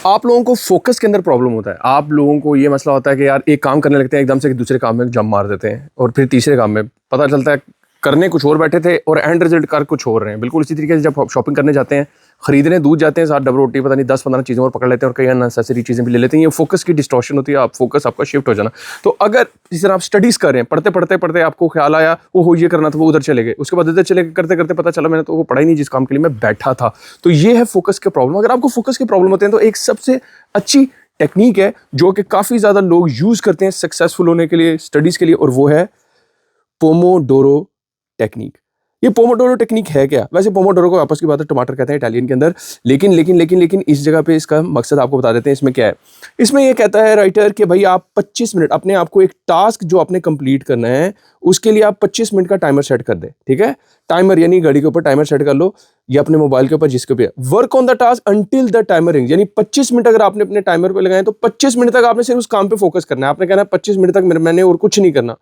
आप लोगों को फोकस के अंदर प्रॉब्लम होता है। आप लोगों को ये मसला होता है कि यार एक काम करने लगते हैं, एकदम से दूसरे काम में जंप मार देते हैं और फिर तीसरे काम में पता चलता है करने कुछ और बैठे थे और एंड रिजल्ट कर कुछ और रहे हैं। बिल्कुल इसी तरीके से जब शॉपिंग करने जाते हैं, खरीदने दूध जाते हैं, साथ डबल रोटी पता नहीं 10-15 चीज़ें और पकड़ लेते हैं और कई अननेसेसरी चीज़ें भी ले लेते हैं। ये फोकस की डिस्टॉर्शन होती है, आप फोकस आपका शिफ्ट हो जाना। तो अगर इस तरह आप स्टडीज़ कर रहे हैं, पढ़ते आपको ख्याल आया वो हो ये करना था, वो उधर चले गए, उसके बाद इधर चले गए, करते करते पता चला मैंने तो वो पढ़ा ही नहीं जिस काम के लिए मैं बैठा था। तो ये है फोकस के प्रॉब्लम। अगर आपको फोकस के प्रॉब्लम होते हैं तो एक सबसे अच्छी टेक्निक है जो कि काफ़ी ज़्यादा लोग यूज़ करते हैं सक्सेसफुल होने के लिए, स्टडीज़ के लिए, और वो है पोमोडोरो टेक्निक। ये पोमोडोरो टेक्निक है क्या? वैसे पोमोडोरो को आपस की बात है टमाटर कहते हैं इटालियन के अंदर, लेकिन इस जगह पे इसका मकसद आपको बता देते हैं। इसमें क्या है? इसमें ये कहता है राइटर कि भाई आप 25 मिनट अपने आप को एक टास्क जो आपने कंप्लीट करना है उसके लिए आप 25 मिनट का टाइमर सेट कर दें। ठीक है, टाइमर यानी घड़ी के ऊपर टाइमर सेट कर लो या अपने मोबाइल के ऊपर जिसके पे work on the task until the timer rings. यानी 25 मिनट अगर आपने अपने टाइमर पे लगाए तो 25 मिनट तक आपने सिर्फ उस काम पे फोकस करना है। आपने कहना है 25 मिनट तक मैंने और कुछ नहीं करना।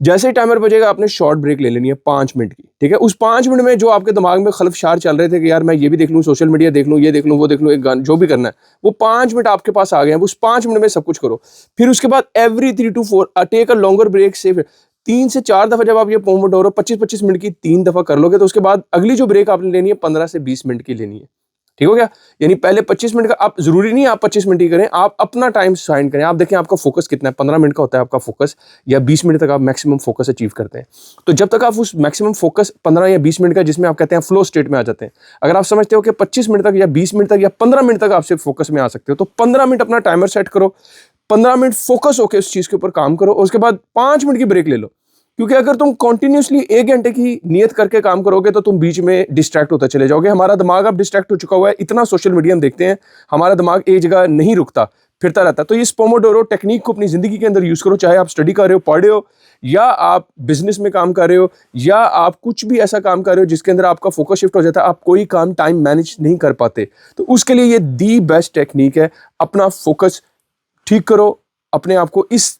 जैसे ही टाइमर बजेगा आपने शॉर्ट ब्रेक ले लेनी है 5 मिनट की। ठीक है, उस 5 मिनट में जो आपके दिमाग में खलफशार चल रहे थे कि यार मैं ये भी देख लूँ, सोशल मीडिया देख लूँ, ये देख लूँ, वो देख लूँ, एक गान जो भी करना है, वो 5 मिनट आपके पास आ गए हैं। उस 5 मिनट में सब कुछ करो। फिर उसके बाद every 3 to 4 take a longer break से 3 से 4 दफा जब आप ये पोमोडोरो 25-25 मिनट की 3 दफा कर लोगे तो उसके बाद अगली जो ब्रेक आपने लेनी है 15 से 20 मिनट की लेनी है। ठीक हो गया? यानी पहले 25 मिनट का, आप जरूरी नहीं आप 25 मिनट ही करें, आप अपना टाइम साइन करें। आप देखें आपका फोकस कितना है, 15 मिनट का होता है आपका फोकस या 20 मिनट तक आप मैक्सिमम फोकस अचीव करते हैं। तो जब तक आप उस मैक्सिमम फोकस 15 या 20 मिनट का, जिसमें आप कहते हैं फ्लो स्टेट में आ जाते हैं, अगर आप समझते हो कि 25 मिनट तक या 20 मिनट तक या 15 मिनट तक आप सिर्फ फोकस में आ सकते हो, तो 15 मिनट अपना टाइमर सेट करो, 15 मिनट फोकस होकर उस चीज के ऊपर काम करो और उसके बाद 5 मिनट की ब्रेक ले लो। क्योंकि अगर तुम कॉन्टिन्यूसली 1 घंटे की नियत करके काम करोगे तो तुम बीच में डिस्ट्रैक्ट होते चले जाओगे। हमारा दिमाग अब डिस्ट्रैक्ट हो चुका हुआ है, इतना सोशल मीडिया हम देखते हैं, हमारा दिमाग एक जगह नहीं रुकता, फिरता रहता है। तो इस पोमोडोरो टेक्निक को अपनी जिंदगी के अंदर यूज करो, चाहे आप स्टडी कर रहे हो, पढ़ रहे हो, या आप बिजनेस में काम कर रहे हो, या आप कुछ भी ऐसा काम कर रहे हो जिसके अंदर आपका फोकस शिफ्ट हो जाता है, आप कोई काम टाइम मैनेज नहीं कर पाते, तो उसके लिए ये दी बेस्ट टेक्निक है। अपना फोकस ठीक करो, अपने आप को इस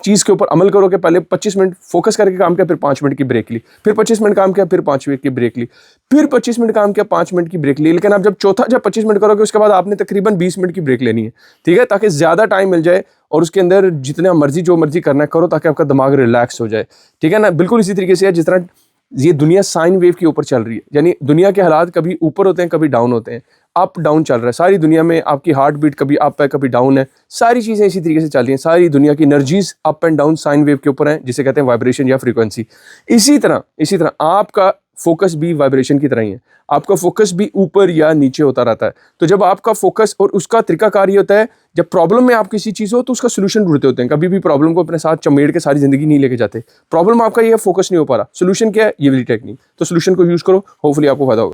चीज के ऊपर अमल करो कि पहले 25 मिनट फोकस करके काम किया, फिर 5 मिनट की ब्रेक ली, फिर 25 मिनट काम किया, फिर 5 मिनट की ब्रेक ली, फिर 25 मिनट काम किया, 5 मिनट की ब्रेक ली। लेकिन आप जब 25 मिनट करोगे उसके बाद आपने तकरीबन 20 मिनट की ब्रेक लेनी है। ठीक है, ताकि ज्यादा टाइम मिल जाए और उसके अंदर जितना मर्जी जो मर्जी करना है करो, ताकि आपका दिमाग रिलैक्स हो जाए। ठीक है ना, बिल्कुल इसी तरीके से है जिस तरह ये दुनिया साइन वेव के ऊपर चल रही है। यानी दुनिया के हालात कभी ऊपर होते हैं, कभी डाउन होते हैं, अप डाउन चल रहा है सारी दुनिया में। आपकी हार्ट बीट कभी अप है, कभी डाउन है, सारी चीज़ें इसी तरीके से चल रही हैं। सारी दुनिया की energies up and down sine wave के ऊपर है, जिसे कहते हैं वाइब्रेशन या फ्रीक्वेंसी। इसी तरह आपका फोकस भी वाइब्रेशन की तरह ही है। आपका फोकस भी ऊपर या नीचे होता रहता है। तो जब आपका फोकस, और उसका तरीकाकार ये होता है, जब प्रॉब्लम में आप किसी चीज़ हो तो उसका सोल्यूशन ढूंढते होते हैं। कभी भी प्रॉब्लम को अपने साथ चमेड़ के सारी जिंदगी नहीं लेके जाते। प्रॉब्लम आपका ये फोकस नहीं हो पा रहा, सोल्यूशन क्या है? ये वाली टेक्निक। तो सोल्यूशन को यूज करो, होपफुली आपको फायदा होगा।